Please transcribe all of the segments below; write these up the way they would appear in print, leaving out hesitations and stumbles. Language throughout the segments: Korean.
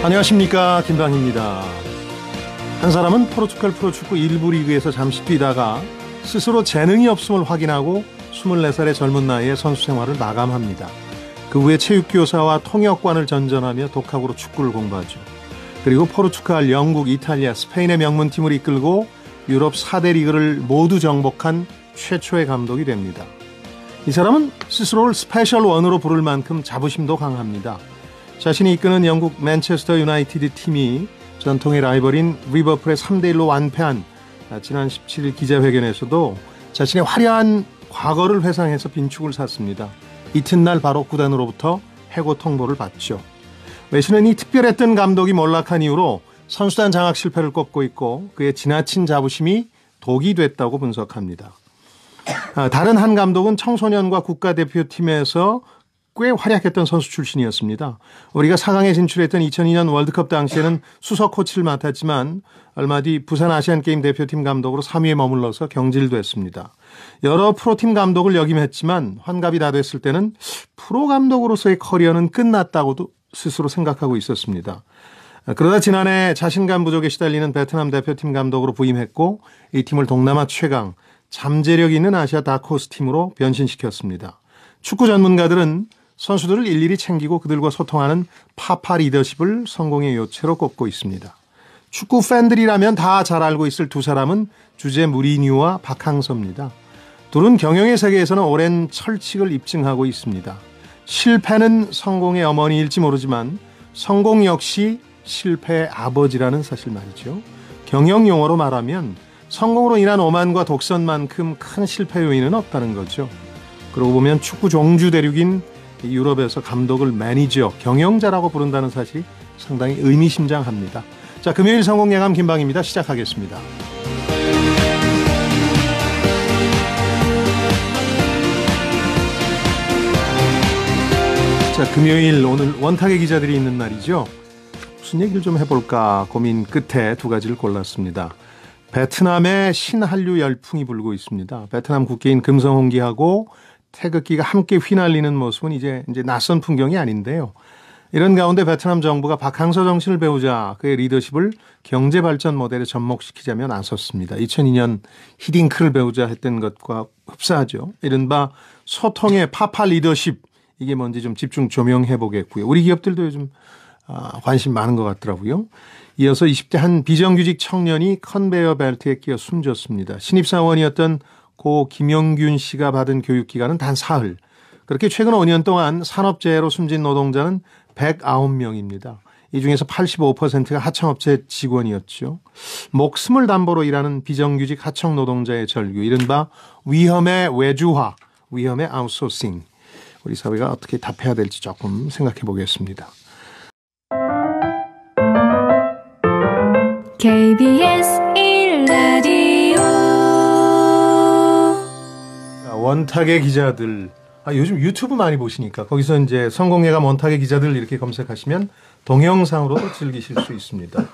안녕하십니까, 김방희입니다. 한 사람은 포르투갈 프로축구 1부 리그에서 잠시 뛰다가 스스로 재능이 없음을 확인하고 24살의 젊은 나이에 선수 생활을 마감합니다. 그 후에 체육교사와 통역관을 전전하며 독학으로 축구를 공부하죠. 그리고 포르투갈, 영국, 이탈리아, 스페인의 명문팀을 이끌고 유럽 4대 리그를 모두 정복한 최초의 감독이 됩니다. 이 사람은 스스로를 스페셜 원으로 부를 만큼 자부심도 강합니다. 자신이 이끄는 영국 맨체스터 유나이티드 팀이 전통의 라이벌인 리버풀의 3대1로 완패한 지난 17일 기자회견에서도 자신의 화려한 과거를 회상해서 빈축을 샀습니다. 이튿날 바로 구단으로부터 해고 통보를 받죠. 외신은 이 특별했던 감독이 몰락한 이후로 선수단 장악 실패를 꼽고 있고 그의 지나친 자부심이 독이 됐다고 분석합니다. 다른 한 감독은 청소년과 국가대표팀에서 꽤 활약했던 선수 출신이었습니다. 우리가 4강에 진출했던 2002년 월드컵 당시에는 수석 코치를 맡았지만 얼마 뒤 부산 아시안게임 대표팀 감독으로 3위에 머물러서 경질됐습니다. 여러 프로팀 감독을 역임했지만 환갑이 다 됐을 때는 프로 감독으로서의 커리어는 끝났다고도 스스로 생각하고 있었습니다. 그러다 지난해 자신감 부족에 시달리는 베트남 대표팀 감독으로 부임했고 이 팀을 동남아 최강, 잠재력 있는 아시아 다크호스 팀으로 변신시켰습니다. 축구 전문가들은 선수들을 일일이 챙기고 그들과 소통하는 파파 리더십을 성공의 요체로 꼽고 있습니다. 축구 팬들이라면 다 잘 알고 있을 두 사람은 주제 무리뉴와 박항서입니다. 둘은 경영의 세계에서는 오랜 철칙을 입증하고 있습니다. 실패는 성공의 어머니일지 모르지만 성공 역시 실패의 아버지라는 사실 말이죠. 경영 용어로 말하면 성공으로 인한 오만과 독선만큼 큰 실패 요인은 없다는 거죠. 그러고 보면 축구 종주 대륙인 유럽에서 감독을 매니저, 경영자라고 부른다는 사실이 상당히 의미심장합니다. 자, 금요일 성공 예감 김방희입니다. 시작하겠습니다. 자, 금요일 오늘 원탁의 기자들이 있는 날이죠. 무슨 얘기를 좀 해볼까 고민 끝에 두 가지를 골랐습니다. 베트남에 신한류 열풍이 불고 있습니다. 베트남 국기인 금성홍기하고 태극기가 함께 휘날리는 모습은 이제 낯선 풍경이 아닌데요. 이런 가운데 베트남 정부가 박항서 정신을 배우자 그의 리더십을 경제발전 모델에 접목시키자며 나섰습니다. 2002년 히딩크를 배우자 했던 것과 흡사하죠. 이른바 소통의 파파 리더십, 이게 뭔지 좀 집중 조명해 보겠고요. 우리 기업들도 요즘 관심 많은 것 같더라고요. 이어서 20대 한 비정규직 청년이 컨베이어 벨트에 끼어 숨졌습니다. 신입사원이었던 고 김영균 씨가 받은 교육기간은 단 사흘. 그렇게 최근 5년 동안 산업재해로 숨진 노동자는 109명입니다. 이 중에서 85%가 하청업체 직원이었죠. 목숨을 담보로 일하는 비정규직 하청 노동자의 절규, 이른바 위험의 외주화, 위험의 아웃소싱. 우리 사회가 어떻게 답해야 될지 조금 생각해 보겠습니다. KBS 1라디오 원탁의 기자들, 요즘 유튜브 많이 보시니까 거기서 이제 성공예감 원탁의 기자들 이렇게 검색하시면 동영상으로도 즐기실 수 있습니다.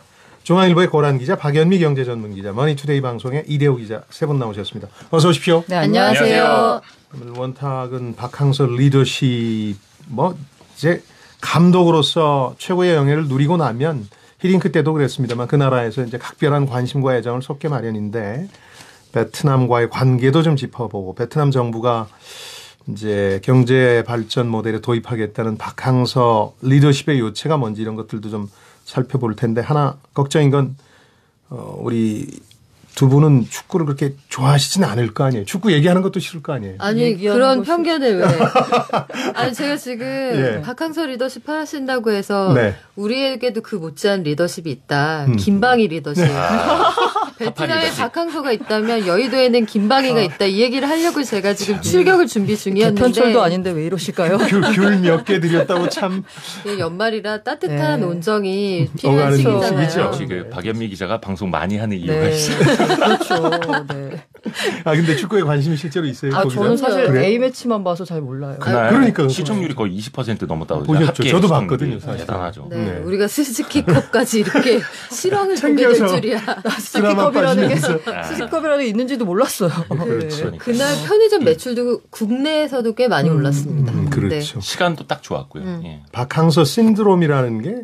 중앙일보의 고란 기자, 박연미 경제전문기자, 머니투데이 방송의 이대호 기자 세 분 나오셨습니다. 어서 오십시오. 네, 안녕하세요. 오늘 원탁은 박항서 리더십, 이제 감독으로서 최고의 영예를 누리고 나면 히딩크 때도 그랬습니다만 그 나라에서 이제 각별한 관심과 애정을 쏟게 마련인데 베트남과의 관계도 좀 짚어보고 베트남 정부가 이제 경제 발전 모델에 도입하겠다는 박항서 리더십의 요체가 뭔지 이런 것들도 좀 살펴볼 텐데 하나 걱정인 건 우리 두 분은 축구를 그렇게 좋아하시지는 않을 거 아니에요. 축구 얘기하는 것도 싫을 거 아니에요. 아니 그런 편견을 왜. 아니 제가 지금 박항서 리더십 하신다고 해서 우리에게도 그 못지않은 리더십이 있다. 김방희 리더십. 베트남에 박항서가 있다면 여의도에는 김방희가 있다. 이 얘기를 하려고 제가 지금 출격을 준비 중이었는데. 개편철도 아닌데 왜 이러실까요? 귤 몇 개 드렸다고 참. 연말이라 따뜻한 온정이 필요한 시기잖아요. 역시 그 박연미 기자가 방송 많이 하는 이유가 있어요. 그렇죠. 네. 근데 축구에 관심이 실제로 있어요? 저는 사실 A매치만 봐서 잘 몰라요. 그날 그러니까 시청률이 거의 20% 넘었다고. 보셨죠? 저도 봤거든요. 사실. 대단하죠. 네. 우리가 스즈키컵까지 이렇게 실험을 보게 될 줄이야. 스즈키컵이라는 게 있는지도 몰랐어요. 그렇죠. 네. 그날 편의점 매출도 국내에서도 꽤 많이 올랐습니다. 그렇죠. 시간도 딱 좋았고요. 박항서 신드롬이라는 게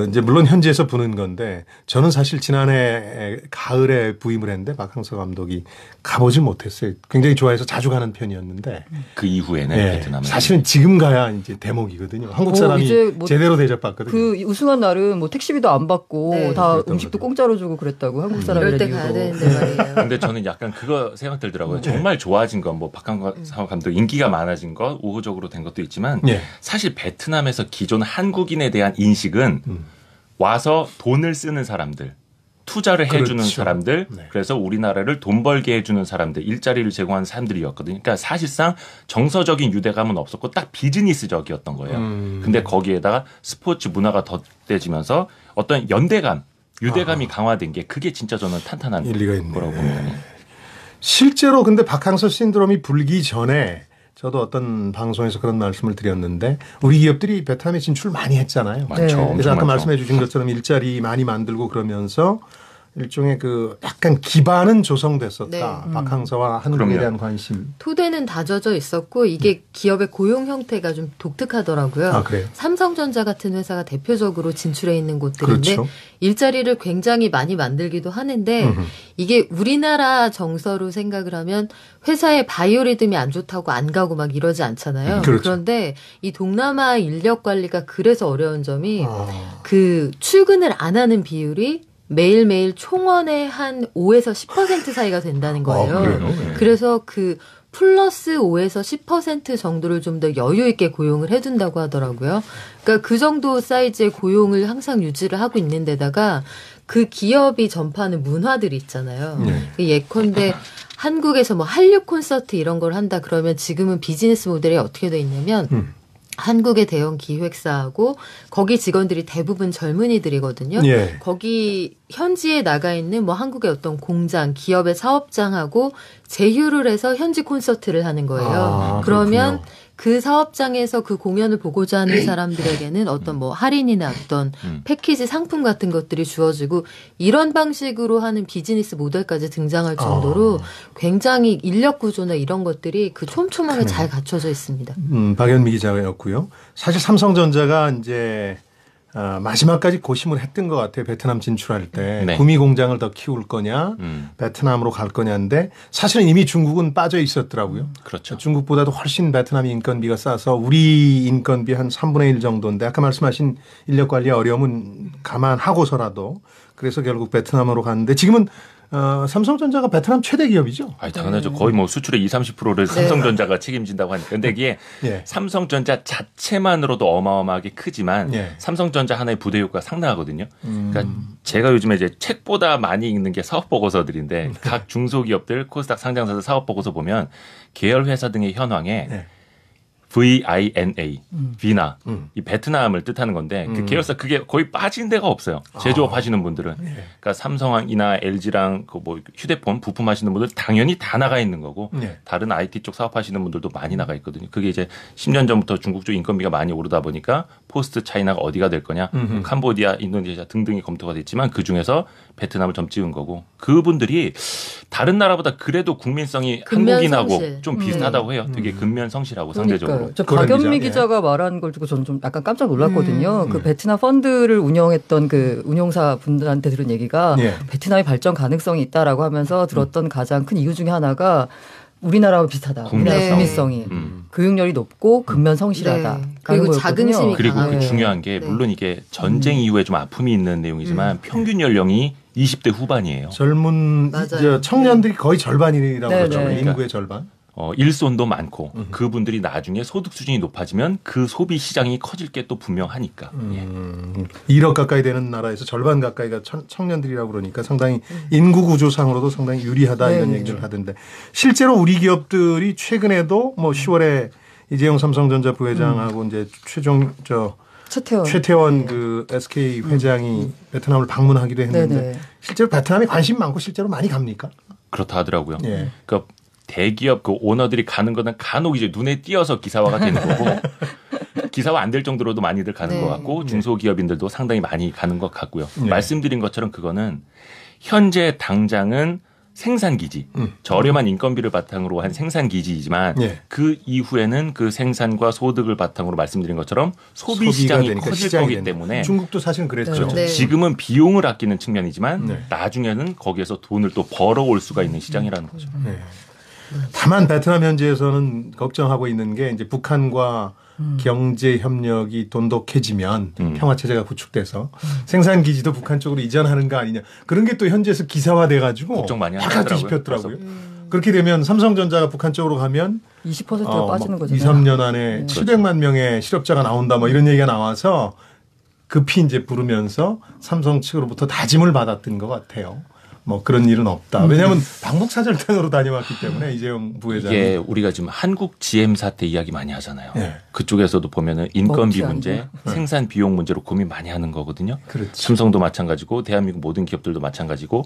이제 물론 현지에서 부는 건데 저는 사실 지난해 가을에 부임을 했는데 박항서 감독이 가보지 못했어요. 굉장히 좋아해서 자주 가는 편이었는데 그 이후에는 네, 베트남에 사실은 지금 가야 이제 대목이거든요. 한국 사람이 제대로 대접받거든요. 그 우승한 날은 뭐 택시비도 안 받고 네. 다 음식도 공짜로 주고 그랬다고 한국 사람이라는 이럴 때 이유로. 가야 되는데 말이에요. 근데 저는 약간 그거 생각 들더라고요. 정말 좋아진 건 뭐 박항서 감독 인기가 많아진 것, 우호적으로 된 것도 있지만 사실 베트남에서 기존 한국인에 대한 인식은 와서 돈을 쓰는 사람들, 투자를 해주는 그렇죠. 사람들, 그래서 우리나라를 돈 벌게 해주는 사람들, 일자리를 제공하는 사람들이었거든요. 그러니까 사실상 정서적인 유대감은 없었고 딱 비즈니스적이었던 거예요. 근데 거기에다가 스포츠 문화가 덧대지면서 어떤 연대감, 유대감이 강화된 게 그게 진짜 저는 탄탄한 일리가 있네. 거라고 봅니다. 실제로 근데 박항서 신드롬이 불기 전에 저도 어떤 방송에서 그런 말씀을 드렸는데 우리 기업들이 베트남에 진출 많이 했잖아요. 많죠. 그래서 아까 많죠. 말씀해 주신 것처럼 일자리 많이 만들고 그러면서 일종의 그 약간 기반은 조성됐었다. 네. 박항서와 한국에 그럼요. 대한 관심. 토대는 다져져 있었고 이게 기업의 고용 형태가 좀 독특하더라고요. 아, 그래요? 삼성전자 같은 회사가 대표적으로 진출해 있는 곳들인데 그렇죠. 일자리를 굉장히 많이 만들기도 하는데 이게 우리나라 정서로 생각을 하면 회사의 바이오리듬이 안 좋다고 안 가고 막 이러지 않잖아요. 그렇죠. 그런데 이 동남아 인력 관리가 그래서 어려운 점이 그 출근을 안 하는 비율이 매일매일 총원의 한 5에서 10% 사이가 된다는 거예요. 그래요? 그래서 그 플러스 5에서 10% 정도를 좀 더 여유 있게 고용을 해둔다고 하더라고요. 그러니까 그 정도 사이즈의 고용을 항상 유지를 하고 있는 데다가 그 기업이 전파하는 문화들이 있잖아요. 예컨대 한국에서 뭐 한류 콘서트 이런 걸 한다 그러면 지금은 비즈니스 모델이 어떻게 돼 있냐면 한국의 대형 기획사하고 거기 직원들이 대부분 젊은이들이거든요. 거기 현지에 나가 있는 뭐 한국의 어떤 공장, 기업의 사업장하고 제휴를 해서 현지 콘서트를 하는 거예요. 그러면 그렇군요. 그 사업장에서 그 공연을 보고자 하는 사람들에게는 어떤 뭐 할인이나 어떤 패키지 상품 같은 것들이 주어지고 이런 방식으로 하는 비즈니스 모델까지 등장할 정도로 굉장히 인력 구조나 이런 것들이 그 촘촘하게 잘 갖춰져 있습니다. 박연미 기자였고요. 사실 삼성전자가 이제 마지막까지 고심을 했던 것 같아요. 베트남 진출할 때 구미 공장을 더 키울 거냐 베트남으로 갈 거냐인데 사실은 이미 중국은 빠져 있었더라고요. 그렇죠. 중국보다도 훨씬 베트남이 인건비가 싸서 우리 인건비 한 3분의 1 정도인데 아까 말씀하신 인력 관리 어려움은 감안하고서라도 그래서 결국 베트남으로 갔는데 지금은 삼성전자가 베트남 최대 기업이죠. 아니, 당연하죠. 거의 뭐 수출의 20-30%를 삼성전자가 책임진다고 하니까. 근데 이게 삼성전자 자체만으로도 어마어마하게 크지만 삼성전자 하나의 부대 효과가 상당하거든요. 그러니까 제가 요즘에 이제 책보다 많이 읽는 게 사업 보고서들인데 각 중소기업들 코스닥 상장사들 사업 보고서 보면 계열 회사 등의 현황에 VINA, 비나 이 베트남을 뜻하는 건데 그 계열사 그게 거의 빠진 데가 없어요. 제조업 하시는 분들은. 그러니까 삼성이나 LG랑 그 뭐 휴대폰 부품 하시는 분들 당연히 다 나가 있는 거고 다른 IT 쪽 사업하시는 분들도 많이 나가 있거든요. 그게 이제 10년 전부터 중국 쪽 인건비가 많이 오르다 보니까 포스트 차이나가 어디가 될 거냐, 캄보디아, 인도네시아 등등이 검토가 됐지만 그 중에서 베트남을 점 찍은 거고 그분들이 다른 나라보다 그래도 국민성이 한국인하고 좀 비슷하다고 해요. 되게 근면성실하고 상대적으로. 저 박연미 기자가 말한 걸 두고 저는 좀 약간 깜짝 놀랐거든요. 그 베트남 펀드를 운영했던 그 운용사 분들한테 들은 얘기가 베트남의 발전 가능성이 있다라고 하면서 들었던 가장 큰 이유 중에 하나가 우리나라와 비슷하다. 우리나라 국민성이. 교육열이 높고 근면 성실하다. 그리고 자긍심이 그리고 강하고. 그 중요한 게 물론 이게 전쟁 이후에 좀 아픔이 있는 내용이지만 평균 연령이 20대 후반이에요. 젊은 청년들이 거의 절반이라고 그러죠. 인구의 절반. 일손도 많고 그분들이 나중에 소득 수준이 높아지면 그 소비 시장이 커질 게 또 분명하니까. 1억 가까이 되는 나라에서 절반 가까이가 청년들이라고 그러니까 상당히 인구 구조상으로도 상당히 유리하다 이런 얘기를 하던데 실제로 우리 기업들이 최근에도 뭐 10월에 이재용 삼성전자 부회장하고 이제 최태원 그 SK 회장이 베트남을 방문하기도 했는데 실제로 베트남에 관심 많고 실제로 많이 갑니까? 그렇다 하더라고요. 그러니까 대기업 그 오너들이 가는 거는 간혹 이제 눈에 띄어서 기사화가 되는 거고 기사화 안 될 정도로도 많이들 가는 것 같고 중소기업인들도 상당히 많이 가는 것 같고요. 말씀드린 것처럼 그거는 현재 당장은 생산기지, 저렴한 인건비를 바탕으로 한 생산기지이지만 그 이후에는 그 생산과 소득을 바탕으로 말씀드린 것처럼 소비 시장이 커질 거기 때문에 중국도 사실은 그랬죠. 그렇죠. 네. 지금은 비용을 아끼는 측면이지만 나중에는 거기에서 돈을 또 벌어올 수가 있는 시장이라는 거죠. 네. 다만 베트남 현지에서는 걱정하고 있는 게 이제 북한과 경제 협력이 돈독해지면 평화 체제가 구축돼서 생산 기지도 북한 쪽으로 이전하는 거 아니냐. 그런 게 또 현지에서 기사화돼 가지고 걱정 많이 확 뒤집혔더라고요. 그렇게 되면 삼성전자가 북한 쪽으로 가면 20%가 빠지는 거죠. 2, 3년 안에 700만 명의 실업자가 나온다 뭐 이런 얘기가 나와서 급히 이제 부르면서 삼성 측으로부터 다짐을 받았던 것 같아요. 뭐 그런 일은 없다. 왜냐하면 방북사절단으로 다녀왔기 때문에 이재용 부회장이. 이게 우리가 지금 한국 GM 사태 이야기 많이 하잖아요. 네. 그쪽에서도 보면은 인건비 문제, 생산 비용 문제로 고민 많이 하는 거거든요. 그렇죠. 삼성도 마찬가지고 대한민국 모든 기업들도 마찬가지고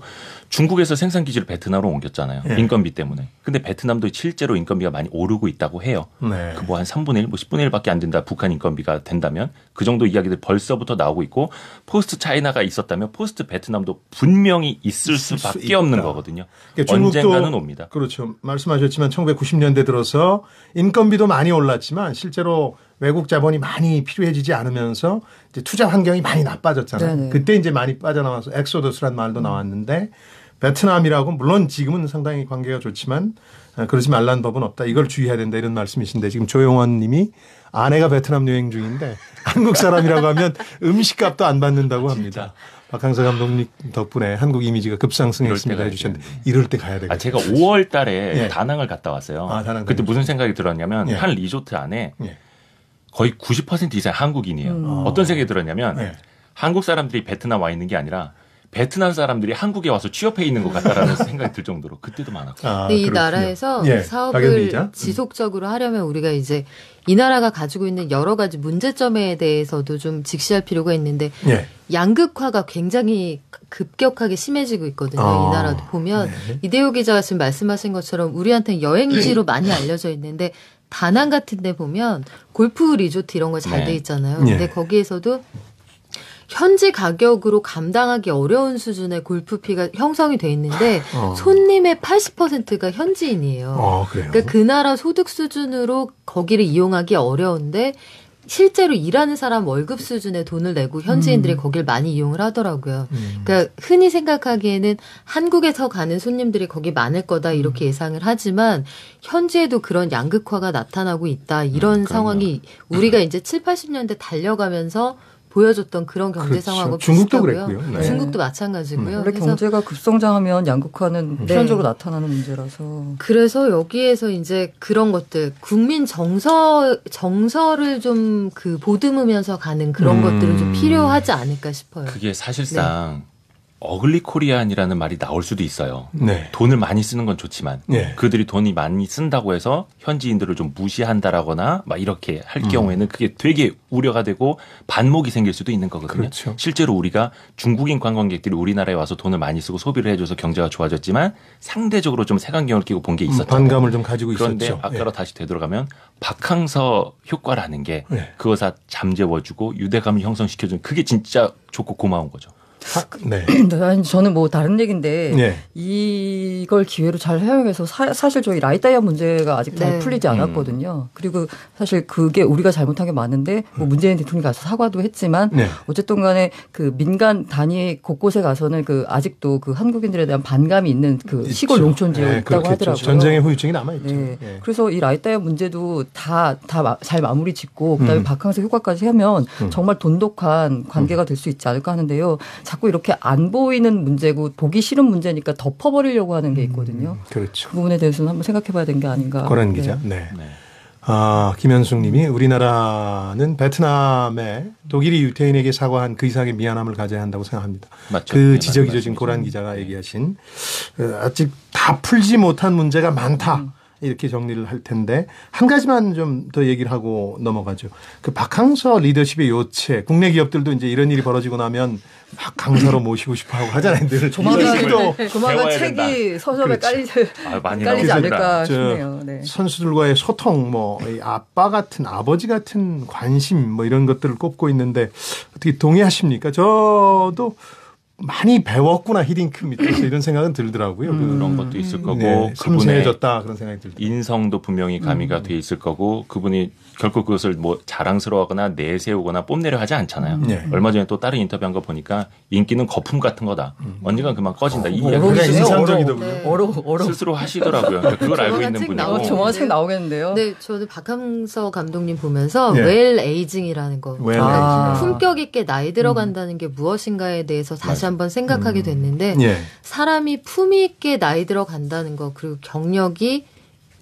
중국에서 생산 기지를 베트남으로 옮겼잖아요. 네. 인건비 때문에. 근데 베트남도 실제로 인건비가 많이 오르고 있다고 해요. 네. 그 뭐 한 3분의 1, 뭐 10분의 1밖에 안 된다. 북한 인건비가 된다면 그 정도 이야기들 벌써부터 나오고 있고 포스트 차이나가 있었다면 포스트 베트남도 분명히 있을 수밖에 없는 거거든요. 그러니까 언젠가는 옵니다. 그렇죠. 말씀하셨지만 1990년대 들어서 인건비도 많이 올랐지만 실제로 외국 자본이 많이 필요해지지 않으면서 이제 투자 환경이 많이 나빠졌잖아요. 네네. 그때 이제 많이 빠져나와서 엑소더스라는 말도 나왔는데 베트남이라고 물론 지금은 상당히 관계가 좋지만 그러지 말라는 법은 없다. 이걸 주의해야 된다 이런 말씀이신데 지금 조용원 님이 아내가 베트남 여행 중인데 한국 사람이라고 하면 음식값도 안 받는다고 합니다. 박항서 감독님 덕분에 한국 이미지가 급상승했습니다 해주셨는데 이럴 때 가야 되겠죠. 제가 5월 달에 다낭을 갔다 왔어요. 다낭 그때 무슨 생각이 들었냐면 한 리조트 안에 거의 90% 이상 한국인이에요. 어떤 생각이 들었냐면 한국 사람들이 베트남 와 있는 게 아니라 베트남 사람들이 한국에 와서 취업해 있는 것 같다라는 생각이 들 정도로 그때도 많았고. 근데 이 나라에서 사업을 지속적으로 하려면 우리가 이제 이 나라가 가지고 있는 여러 가지 문제점에 대해서도 좀 직시할 필요가 있는데 양극화가 굉장히 급격하게 심해지고 있거든요. 이 나라도 보면 이대호 기자가 지금 말씀하신 것처럼 우리한테는 여행지로 많이 알려져 있는데 다낭 같은 데 보면 골프 리조트 이런 거 잘 돼 있잖아요. 근데 거기에서도 현지 가격으로 감당하기 어려운 수준의 골프피가 형성이 돼 있는데 손님의 80%가 현지인이에요. 그러니까 그 나라 소득 수준으로 거기를 이용하기 어려운데 실제로 일하는 사람 월급 수준의 돈을 내고 현지인들이 거길 많이 이용을 하더라고요. 그러니까 흔히 생각하기에는 한국에서 가는 손님들이 거기 많을 거다 이렇게 예상을 하지만 현지에도 그런 양극화가 나타나고 있다. 이런 상황이 우리가 이제 7, 80년대 달려가면서 보여줬던 그런 경제 상황하고 중국도 비슷하고요. 그랬고요. 중국도 마찬가지고요. 원래 경제가 급성장하면 양극화는 필연적으로 나타나는 문제라서. 그래서 여기에서 이제 그런 것들 국민 정서를 좀 그 보듬으면서 가는 그런 것들은 좀 필요하지 않을까 싶어요. 그게 사실상 어글리 코리안이라는 말이 나올 수도 있어요. 네. 돈을 많이 쓰는 건 좋지만 그들이 돈이 많이 쓴다고 해서 현지인들을 좀 무시한다라거나 막 이렇게 할 경우에는 그게 되게 우려가 되고 반목이 생길 수도 있는 거거든요. 그렇죠. 실제로 우리가 중국인 관광객들이 우리나라에 와서 돈을 많이 쓰고 소비를 해줘서 경제가 좋아졌지만 상대적으로 좀 색안경을 끼고 본 게 있었죠. 반감을 좀 가지고 그런데 있었죠. 아까로 다시 되돌아가면 박항서 효과라는 게 그것을 잠재워주고 유대감을 형성시켜주는 그게 진짜 좋고 고마운 거죠. 저는 뭐 다른 얘기인데 이걸 기회로 잘 활용해서 사실 저희 라이다이아 문제가 아직 잘 풀리지 않았거든요. 그리고 사실 그게 우리가 잘못한 게 많은데 뭐 문재인 대통령이 가서 사과도 했지만 어쨌든 간에 그 민간 단위 곳곳에 가서는 그 아직도 그 한국인들에 대한 반감이 있는 그 시골 농촌 지역이 있다고 하더라고요. 전쟁의 후유증이 남아있죠. 그래서 이 라이다이아 문제도 다 잘 마무리 짓고 그다음에 박항서 효과까지 하면 정말 돈독한 관계가 될 수 있지 않을까 하는데요. 자꾸 이렇게 안 보이는 문제고 보기 싫은 문제니까 덮어버리려고 하는 게 있거든요. 그렇죠. 그 부분에 대해서는 한번 생각해봐야 되는 게 아닌가. 고란 기자. 김현숙 님이 우리나라는 베트남에 독일이 유태인에게 사과한 그 이상의 미안함을 가져야 한다고 생각합니다. 맞죠. 그 지적이죠. 지금 고란 기자가 얘기하신. 아직 다 풀지 못한 문제가 많다. 이렇게 정리를 할 텐데 한 가지만 좀 더 얘기를 하고 넘어가죠. 그 박항서 리더십의 요체, 국내 기업들도 이제 이런 일이 벌어지고 나면 막 강사로 모시고 싶어 하고 하잖아요. 조만간 책이 서점에 깔리지 않을까 싶네요. 선수들과의 소통, 뭐 아빠 같은 아버지 같은 관심 뭐 이런 것들을 꼽고 있는데 어떻게 동의하십니까? 저도 많이 배웠구나 히딩크 밑에서 이런 생각은 들더라고요. 그런 것도 있을 거고 네, 섬세해졌다 그런 생각이 들더라고요. 인성도 분명히 가미가 돼 있을 거고 그분이 결코 그것을 뭐 자랑스러워하거나 내세우거나 뽐내려 하지 않잖아요. 네. 얼마 전에 또 다른 인터뷰한 거 보니까 인기는 거품 같은 거다. 언젠간 그만 꺼진다. 이 이야기가 인상적이더군요. 스스로 하시더라고요. 그러니까 그걸 알고 있는 분이고. 조만간 책 나오겠는데요. 네, 저는 박항서 감독님 보면서 웰 에이징이라는 거. 품격 있게 나이 들어간다는 게 무엇인가에 대해서 다시 한번 생각하게 됐는데 사람이 품위 있게 나이 들어간다는 거 그리고 경력이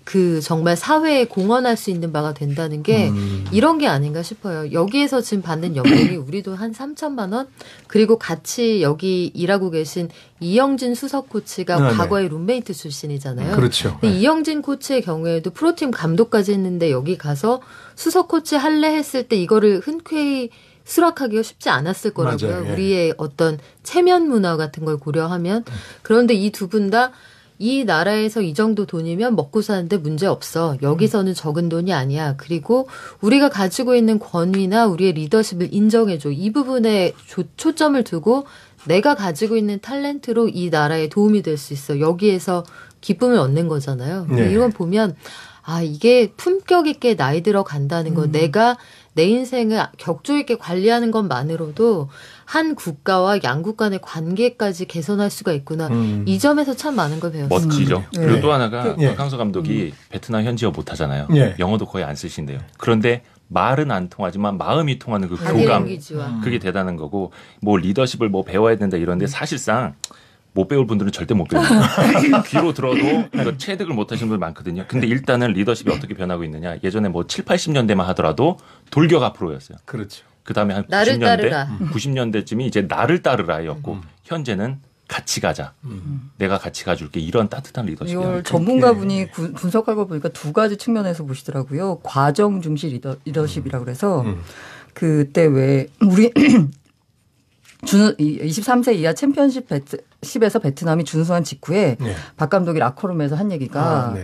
그 정말 사회에 공헌할 수 있는 바가 된다는 게 이런 게 아닌가 싶어요. 여기에서 지금 받는 연봉이 우리도 한 3천만 원? 그리고 같이 여기 일하고 계신 이영진 수석 코치가 과거에 룸메이트 출신이잖아요. 그렇죠. 근데 이영진 코치의 경우에도 프로팀 감독까지 했는데 여기 가서 수석 코치 할래 했을 때 이거를 흔쾌히 수락하기가 쉽지 않았을 거라고요. 맞아요. 우리의 어떤 체면 문화 같은 걸 고려하면. 그런데 이 두 분 다 이 나라에서 이 정도 돈이면 먹고 사는데 문제 없어. 여기서는 적은 돈이 아니야. 그리고 우리가 가지고 있는 권위나 우리의 리더십을 인정해줘. 이 부분에 초점을 두고 내가 가지고 있는 탤런트로 이 나라에 도움이 될 수 있어. 여기에서 기쁨을 얻는 거잖아요. 이건 보면 이게 품격 있게 나이 들어 간다는 거. 내가 내 인생을 격조 있게 관리하는 것만으로도 한 국가와 양국 간의 관계까지 개선할 수가 있구나. 이 점에서 참 많은 걸 배웠어요. 멋지죠. 그리고 또 하나가 박항서 감독이 베트남 현지어 못하잖아요. 영어도 거의 안 쓰신대요. 그런데 말은 안 통하지만 마음이 통하는 그 교감. 그게 대단한 거고 뭐 리더십을 뭐 배워야 된다 이런데 사실상 못 배울 분들은 절대 못 배웁니다. 귀로 들어도 체득을 못 하시는 분들 많거든요. 근데 일단은 리더십이 어떻게 변하고 있느냐. 예전에 뭐 7, 80년대만 하더라도 돌격 앞으로였어요. 그렇죠. 그다음에 한 나를 90년대, 따르라. 90년대쯤이 이제 나를 따르라였고 현재는 같이 가자. 내가 같이 가줄게. 이런 따뜻한 리더십이. 이걸 전문가분이 분석한 걸 보니까 두 가지 측면에서 보시더라고요. 과정 중시 리더십이라고 그래서 그때 왜 우리 23세 이하 챔피언십에서 베트남이 준수한 직후에 박 감독이 라커룸에서 한 얘기가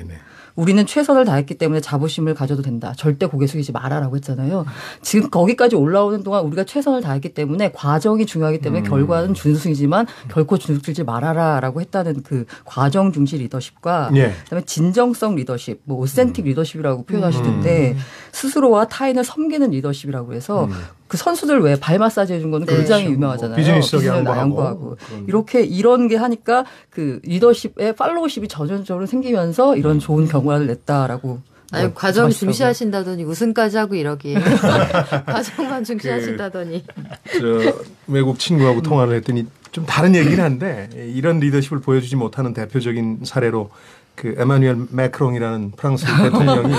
우리는 최선을 다했기 때문에 자부심을 가져도 된다. 절대 고개 숙이지 마라라고 했잖아요. 지금 거기까지 올라오는 동안 우리가 최선을 다했기 때문에 과정이 중요하기 때문에 결과는 준수이지만 결코 준수지 말아라라고 했다는 그 과정 중시 리더십과 그다음에 진정성 리더십, 뭐 오센틱 리더십이라고 표현하시던데 스스로와 타인을 섬기는 리더십이라고 해서 그 선수들 왜 발 마사지 해준 거는 굉장히 유명하잖아요. 비즈니스 양보하고. 이렇게 이런 게 하니까 그 리더십의 팔로우십이 전형적으로 생기면서 이런 좋은 결과를 냈다라고. 아니, 과정 중시하신다더니 우승까지 하고 이러기에. 과정만 중시하신다더니. 외국 친구하고 통화를 했더니 좀 다른 얘기긴 한데 이런 리더십을 보여주지 못하는 대표적인 사례로 그 에마뉘엘 매크롱이라는 프랑스 대통령이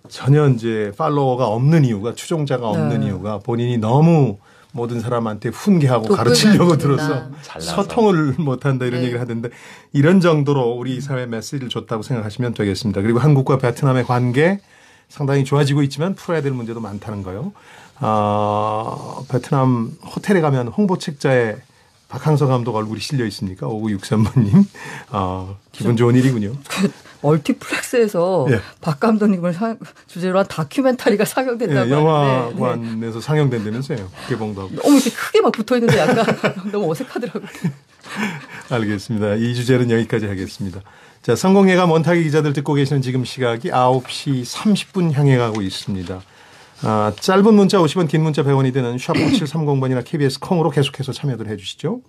전혀 이제 팔로워가 없는 이유가 추종자가 없는 이유가 본인이 너무 모든 사람한테 훈계하고 가르치려고 들어서 소통을 못한다 이런 얘기를 하던데 이런 정도로 우리 사회에 메시지를 줬다고 생각하시면 되겠습니다. 그리고 한국과 베트남의 관계 상당히 좋아지고 있지만 풀어야 될 문제도 많다는 거요. 베트남 호텔에 가면 홍보책자에 박항서 감독 얼굴이 실려 있습니까? 5963번님. 기분 좋은 일이군요. 멀티플렉스에서 박 감독님을 주제로 한 다큐멘터리가 상영된다고 영화관에서 상영된다면서요. 개봉도 하고. 너무 이렇게 크게 막 붙어있는데 약간 너무 어색하더라고요. 알겠습니다. 이 주제는 여기까지 하겠습니다. 자, 성공예감 원탁의 기자들 듣고 계시는 지금 시각이 9시 30분 향해 가고 있습니다. 짧은 문자 50원, 긴 문자 100원이 되는 샵 9730번이나 KBS 콩으로 계속해서 참여들 해 주시죠.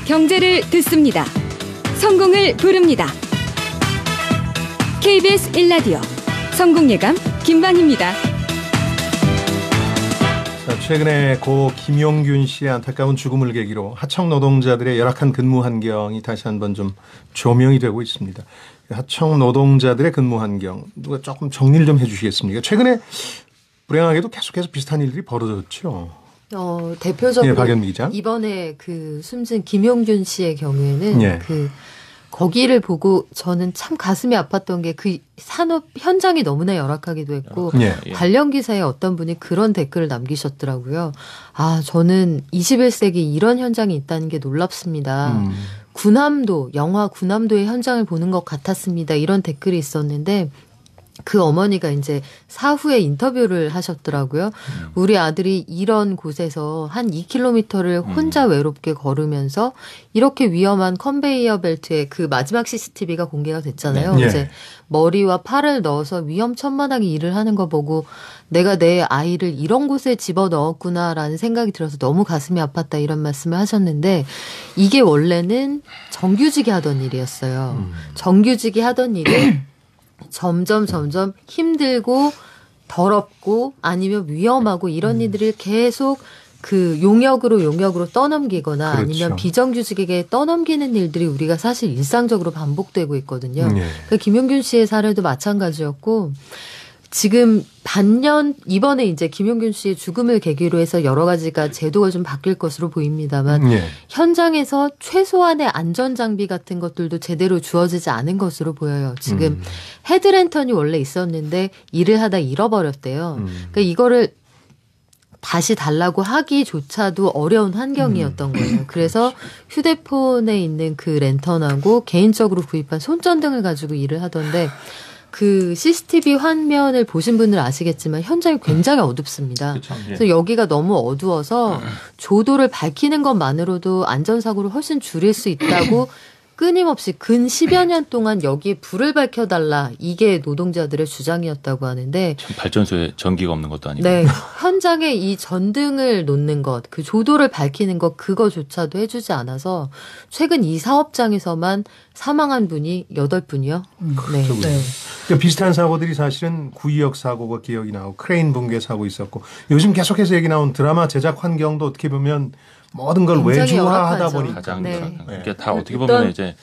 경제를 듣습니다. 성공을 부릅니다. KBS 1라디오 성공예감 김방희입니다. 최근에 고 김용균 씨의 안타까운 죽음을 계기로 하청 노동자들의 열악한 근무 환경이 다시 한번 좀 조명이 되고 있습니다. 하청 노동자들의 근무 환경 누가 조금 정리를 좀 해 주시겠습니까? 최근에 불행하게도 계속해서 비슷한 일들이 벌어졌죠. 대표적으로 박연미 기자. 이번에 그 숨진 김용균 씨의 경우에는 거기를 보고 저는 참 가슴이 아팠던 게 그 산업 현장이 너무나 열악하기도 했고 관련 기사에 어떤 분이 그런 댓글을 남기셨더라고요. 저는 21세기 이런 현장이 있다는 게 놀랍습니다. 군함도, 영화 군함도의 현장을 보는 것 같았습니다. 이런 댓글이 있었는데 그 어머니가 이제 사후에 인터뷰를 하셨더라고요. 우리 아들이 이런 곳에서 한 2km를 혼자 외롭게 걸으면서 이렇게 위험한 컨베이어 벨트에 그 마지막 CCTV가 공개가 됐잖아요. 네. 이제 머리와 팔을 넣어서 위험천만하게 일을 하는 거 보고 내가 내 아이를 이런 곳에 집어넣었구나라는 생각이 들어서 너무 가슴이 아팠다 이런 말씀을 하셨는데 이게 원래는 정규직이 하던 일이었어요. 정규직이 하던 일이 점점 힘들고 더럽고 아니면 위험하고 이런 일들을 계속 그 용역으로 떠넘기거나 그렇죠. 아니면 비정규직에게 떠넘기는 일들이 우리가 사실 일상적으로 반복되고 있거든요. 그러니까 김용균 씨의 사례도 마찬가지였고 지금 이번에 이제 김용균 씨의 죽음을 계기로 해서 여러 가지가 제도가 좀 바뀔 것으로 보입니다만 현장에서 최소한의 안전장비 같은 것들도 제대로 주어지지 않은 것으로 보여요. 지금 헤드랜턴이 원래 있었는데 일을 하다 잃어버렸대요. 그러니까 이거를 다시 달라고 하기조차도 어려운 환경이었던 거예요. 그래서 휴대폰에 있는 그 랜턴하고 개인적으로 구입한 손전등을 가지고 일을 하던데 그 CCTV 화면을 보신 분들 아시겠지만 현장이 굉장히 어둡습니다. 그렇죠. 예. 그래서 여기가 너무 어두워서 조도를 밝히는 것만으로도 안전사고를 훨씬 줄일 수 있다고 끊임없이 근 10여 년 동안 여기에 불을 밝혀달라. 이게 노동자들의 주장이었다고 하는데. 발전소에 전기가 없는 것도 아니고. 네. 현장에 이 전등을 놓는 것, 그 조도를 밝히는 것, 그거조차도 해주지 않아서 최근 이 사업장에서만 사망한 분이 8분이요. 네. 네. 그러니까 비슷한 사고들이 사실은 구의역 사고가 기억이 나고 크레인 붕괴 사고 있었고 요즘 계속해서 얘기 나온 드라마 제작 환경도 어떻게 보면 모든 걸 외주화하다 보니까 가장 네. 이게 다 어떻게 보면 이제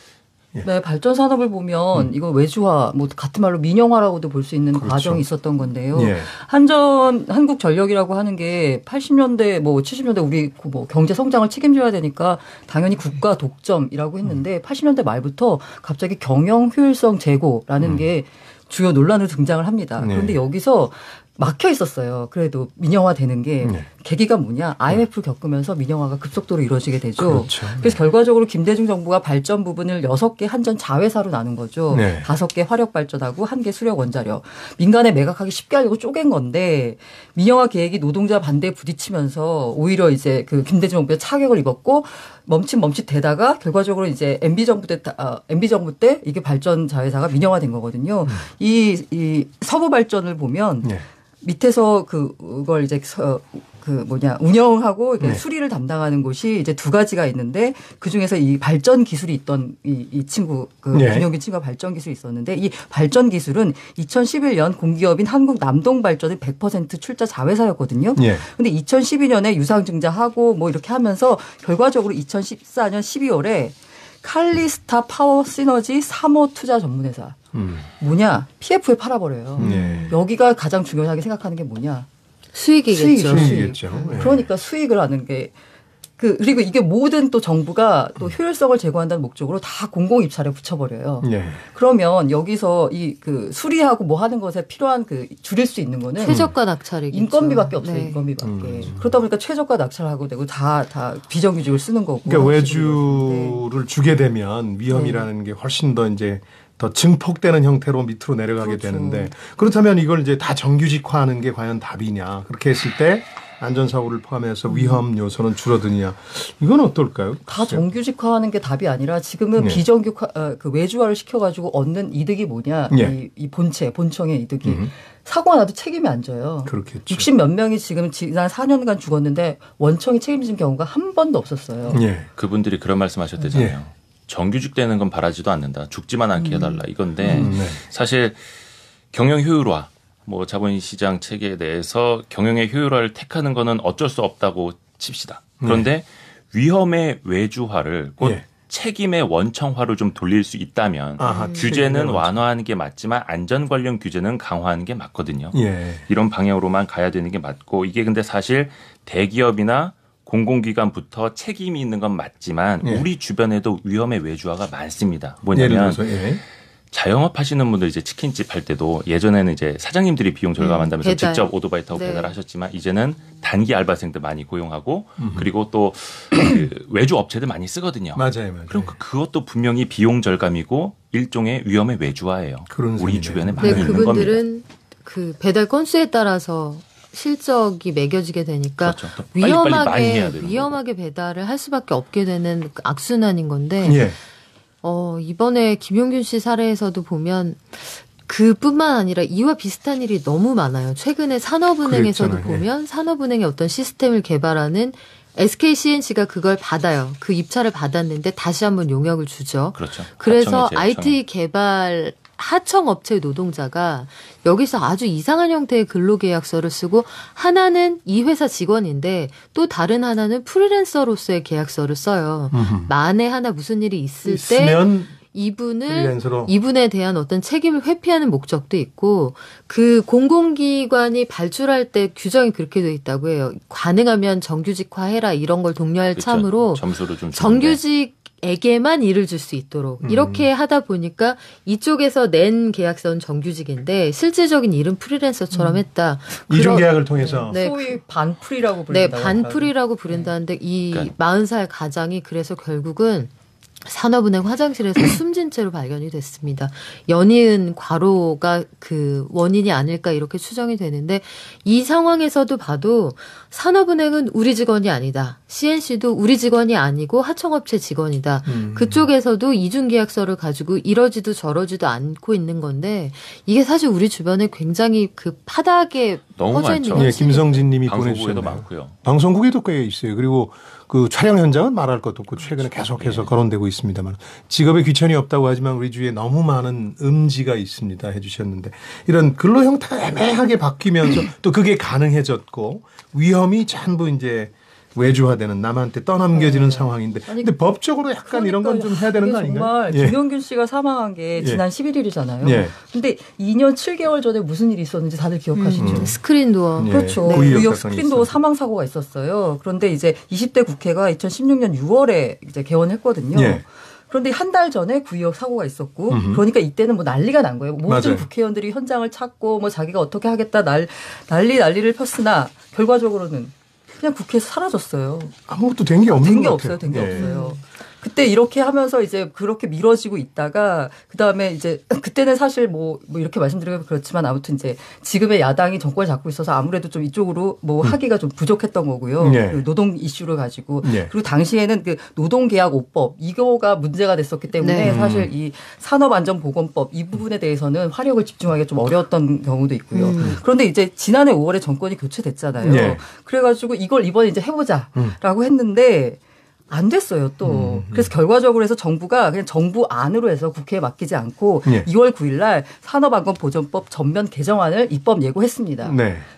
네, 발전 산업을 보면 이거 외주화, 뭐 같은 말로 민영화라고도 볼 수 있는 그렇죠. 과정이 있었던 건데요. 예. 한국전력이라고 하는 게 80년대, 뭐 70년대 우리 뭐 경제 성장을 책임져야 되니까 당연히 국가 독점이라고 했는데 80년대 말부터 갑자기 경영 효율성 제고라는 게 주요 논란으로 등장을 합니다. 네. 그런데 여기서 막혀 있었어요. 그래도 민영화 되는 게 계기가 뭐냐? IMF를 겪으면서 민영화가 급속도로 이루어지게 되죠. 그렇죠. 그래서 결과적으로 김대중 정부가 발전 부분을 6개 한전 자회사로 나눈 거죠. 네. 5개 화력 발전하고 1개 수력 원자력. 민간에 매각하기 쉽게 하려고 쪼갠 건데 민영화 계획이 노동자 반대에 부딪히면서 오히려 이제 그 김대중 정부에 타격을 입었고 멈칫 되다가 결과적으로 이제 MB 정부 때 이게 발전 자회사가 민영화된 거거든요. 이 서부 발전을 보면 밑에서 그걸 이제 운영하고 수리를 담당하는 곳이 이제 2가지가 있는데 그 중에서 이 발전 기술이 있던 이 친구 김용균 친구가 발전 기술이 있었는데 이 발전 기술은 2011년 공기업인 한국 남동발전의 100% 출자 자회사였거든요. 그런데 2012년에 유상증자하고 뭐 이렇게 하면서 결과적으로 2014년 12월에 칼리스타 파워 시너지 3호 투자 전문회사. 뭐냐? PF에 팔아버려요. 여기가 가장 중요하게 생각하는 게 뭐냐? 수익이겠죠. 수익이겠죠. 그러니까 수익을 하는 게 그리고 이게 모든 또 정부가 또 효율성을 제고한다는 목적으로 다 공공 입찰에 붙여버려요. 그러면 여기서 이 수리하고 뭐 하는 것에 필요한 줄일 수 있는 거는 최저가 낙찰이겠죠. 인건비밖에 없어요. 인건비밖에. 그러다 보니까 최저가 낙찰하고 되고 다 비정규직을 쓰는 거고. 그러니까 외주를 주게 되면 위험이라는 게 훨씬 더 이제 더 증폭되는 형태로 밑으로 내려가게 되는데 그렇다면 이걸 이제 다 정규직화하는 게 과연 답이냐. 그렇게 했을 때 안전사고를 포함해서 위험 요소는 줄어드냐. 이건 어떨까요? 다 정규직화하는 게 답이 아니라 지금은 외주화를 시켜가지고 얻는 이득이 뭐냐. 이 본청의 이득이. 사고가 나도 책임이 안 져요. 그렇겠죠. 60몇 명이 지금 지난 4년간 죽었는데 원청이 책임진 경우가 한 번도 없었어요. 그분들이 그런 말씀하셨대잖아요. 정규직 되는 건 바라지도 않는다. 죽지만 않게 해달라. 이건데 사실 경영 효율화, 뭐 자본시장 체계에 대해서 경영의 효율화를 택하는 거는 어쩔 수 없다고 칩시다. 그런데 위험의 외주화를 곧 책임의 원청화로 좀 돌릴 수 있다면 규제는 완화하는 게 맞지만 안전 관련 규제는 강화하는 게 맞거든요. 이런 방향으로만 가야 되는 게 맞고 이게 근데 사실 대기업이나 공공기관부터 책임이 있는 건 맞지만 우리 주변에도 위험의 외주화가 많습니다. 뭐냐면 자영업 하시는 분들 이제 치킨집 할 때도 예전에는 이제 사장님들이 비용 절감한다면서 배달. 직접 오토바이 타고 배달하셨지만 이제는 단기 알바생들 많이 고용하고 그리고 또 그 외주 업체들 많이 쓰거든요. 맞아요. 그럼 그것도 분명히 비용 절감이고 일종의 위험의 외주화예요. 우리 주변에 많이 있는 겁니다. 그분들은 그 배달 건수에 따라서 실적이 매겨지게 되니까 그렇죠. 위험하게 배달을 할 수밖에 없게 되는 악순환인 건데 이번에 김용균 씨 사례에서도 보면 그뿐만 아니라 이와 비슷한 일이 너무 많아요. 최근에 산업은행에서도 보면 산업은행의 어떤 시스템을 개발하는 SKCNC가 그걸 받아요. 그 입찰을 받았는데 다시 한번 용역을 주죠. 그렇죠. 그래서 IT 개발 하청업체 노동자가 여기서 아주 이상한 형태의 근로계약서를 쓰고 하나는 이 회사 직원인데 또 다른 하나는 프리랜서로서의 계약서를 써요. 만에 하나 무슨 일이 있을 때 이분에 대한 어떤 책임을 회피하는 목적도 있고 그 공공기관이 발주할 때 규정이 그렇게 돼 있다고 해요. 가능하면 정규직화해라 이런 걸 독려할 참으로 점수를 좀 정규직에게만 일을 줄 수 있도록 이렇게 하다 보니까 이쪽에서 낸 계약서는 정규직인데 실질적인 일은 프리랜서처럼 했다. 이중계약을 통해서 소위 반풀이라고 부른다. 네, 반풀이라고 부른다는데 이 40살 가장이 그래서 결국은 산업은행 화장실에서 숨진 채로 발견이 됐습니다. 연이은 과로가 그 원인이 아닐까 이렇게 추정이 되는데 이 상황에서도 봐도 산업은행은 우리 직원이 아니다. CNC도 우리 직원이 아니고 하청업체 직원이다. 그쪽에서도 이중계약서를 가지고 이러지도 저러지도 않고 있는 건데 이게 사실 우리 주변에 굉장히 그 파다하게 퍼져 있는 게 김성진 님이 보내주셨네요. 많고요. 방송국에도 꽤 있어요. 그리고 그 촬영 현장은 말할 것도 없고 최근에 계속해서 거론되고 있습니다만 직업에 귀천이 없다고 하지만 우리 주위에 너무 많은 음지가 있습니다 해주셨는데 이런 근로 형태가 애매하게 바뀌면서 또 그게 가능해졌고 위험이 전부 이제 외주화되는 남한테 떠넘겨지는 상황인데 근데 법적으로 약간 이런 건 좀 해야 되는 거 아닌가요? 정말 김용균 씨가 사망한 게 지난 11일이잖아요. 근데 2년 7개월 전에 무슨 일이 있었는지 다들 기억하시죠? 스크린도어. 그렇죠. 구의역 스크린도어 사망 사고가 있었어요. 그런데 이제 20대 국회가 2016년 6월에 이제 개원했거든요. 그런데 한 달 전에 구의역 사고가 있었고 그러니까 이때는 뭐 난리가 난 거예요. 모든 국회의원들이 현장을 찾고 뭐 자기가 어떻게 하겠다 난리를 폈으나 결과적으로는 그냥 국회에서 사라졌어요. 아무것도 된 게 없는 것 같아요. 된 게 없어요. 그때 이렇게 하면서 이제 그렇게 미뤄지고 있다가 그다음에 이제 그때는 사실 뭐 이렇게 말씀드리면 그렇지만 아무튼 이제 지금의 야당이 정권을 잡고 있어서 아무래도 좀 이쪽으로 뭐 하기가 좀 부족했던 거고요. 그 노동 이슈를 가지고 그리고 당시에는 그 노동계약 5법 이거가 문제가 됐었기 때문에 사실 이 산업안전보건법 이 부분에 대해서는 화력을 집중하기가 좀 어려웠던 경우도 있고요. 그런데 이제 지난해 5월에 정권이 교체됐잖아요. 그래가지고 이걸 이번에 이제 해보자라고 했는데 안 됐어요, 또. 그래서 결과적으로 해서 정부가 그냥 정부 안으로 해서 국회에 맡기지 않고 2월 9일 날 산업안전보전법 전면 개정안을 입법 예고했습니다.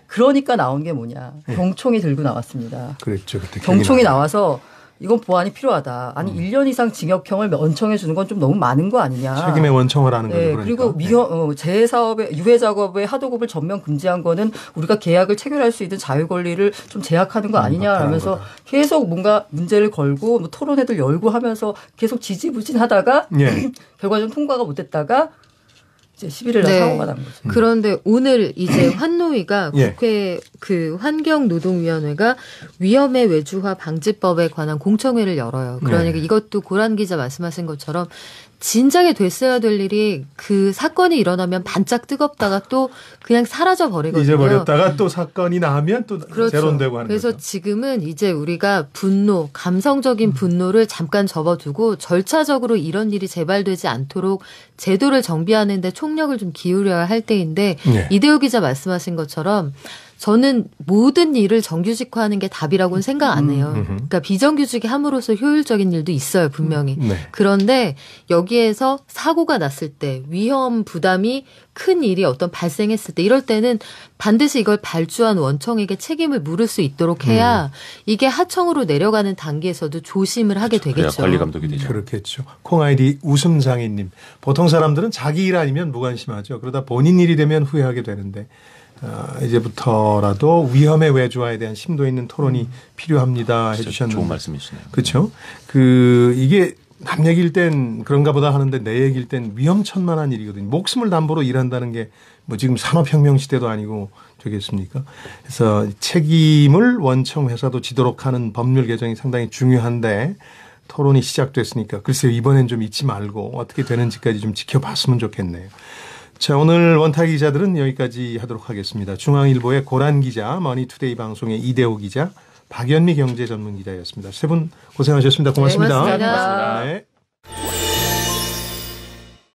그러니까 나온 게 뭐냐. 경총이 들고 나왔습니다. 그랬죠. 그때 경총이 나와서 이건 보완이 필요하다. 아니 1년 이상 징역형을 원청해 주는 건 좀 너무 많은 거 아니냐. 책임의 원청을 하는 거죠. 그러니까. 그리고 재사업의 유해 작업의 하도급을 전면 금지한 거는 우리가 계약을 체결할 수 있는 자유 권리를 좀 제약하는 거 아니냐 하면서 계속 뭔가 문제를 걸고 뭐 토론회들 열고 하면서 계속 지지부진하다가 결과적으로 통과가 못 됐다가 이제 11일 날 사고가 난 거죠. 그런데 오늘 이제 환노위가 국회 그 환경노동위원회가 위험의 외주화 방지법에 관한 공청회를 열어요. 그러니까 이것도 고란 기자 말씀하신 것처럼 진작에 됐어야 될 일이 그 사건이 일어나면 반짝 뜨겁다가 또 그냥 사라져 버리거든요. 잊어버렸다가 또 사건이 나면 또 재론되고 하는 그래서 거죠. 지금은 이제 우리가 감성적인 분노를 잠깐 접어두고 절차적으로 이런 일이 재발되지 않도록 제도를 정비하는 데 총력을 좀 기울여야 할 때인데 이대호 기자 말씀하신 것처럼 저는 모든 일을 정규직화하는 게 답이라고는 생각 안 해요. 그러니까 비정규직이 함으로써 효율적인 일도 있어요, 분명히. 그런데 여기에서 사고가 났을 때 위험 부담이 큰 일이 어떤 발생했을 때 이럴 때는 반드시 이걸 발주한 원청에게 책임을 물을 수 있도록 해야 이게 하청으로 내려가는 단계에서도 조심을 하게 되겠죠. 관리 감독이 되죠. 그렇겠죠. 콩아이디 웃음장애님. 보통 사람들은 자기 일 아니면 무관심하죠. 그러다 본인 일이 되면 후회하게 되는데 이제부터라도 위험의 외주화에 대한 심도 있는 토론이 필요합니다 해주셨는데. 좋은 말씀이시네요. 그렇죠. 이게 남 얘기일 땐 그런가 보다 하는데 내 얘기일 땐 위험천만한 일이거든요. 목숨을 담보로 일한다는 게 뭐 지금 산업혁명 시대도 아니고 되겠습니까? 그래서 책임을 원청 회사도 지도록 하는 법률 개정이 상당히 중요한데 토론이 시작됐으니까 글쎄요. 이번엔 좀 잊지 말고 어떻게 되는지까지 좀 지켜봤으면 좋겠네요. 자, 오늘 원탁 기자들은 여기까지 하도록 하겠습니다. 중앙일보의 고란 기자, 머니투데이 방송의 이대호 기자, 박연미 경제전문기자였습니다. 세 분 고생하셨습니다. 고맙습니다. 네, 고맙습니다. 네.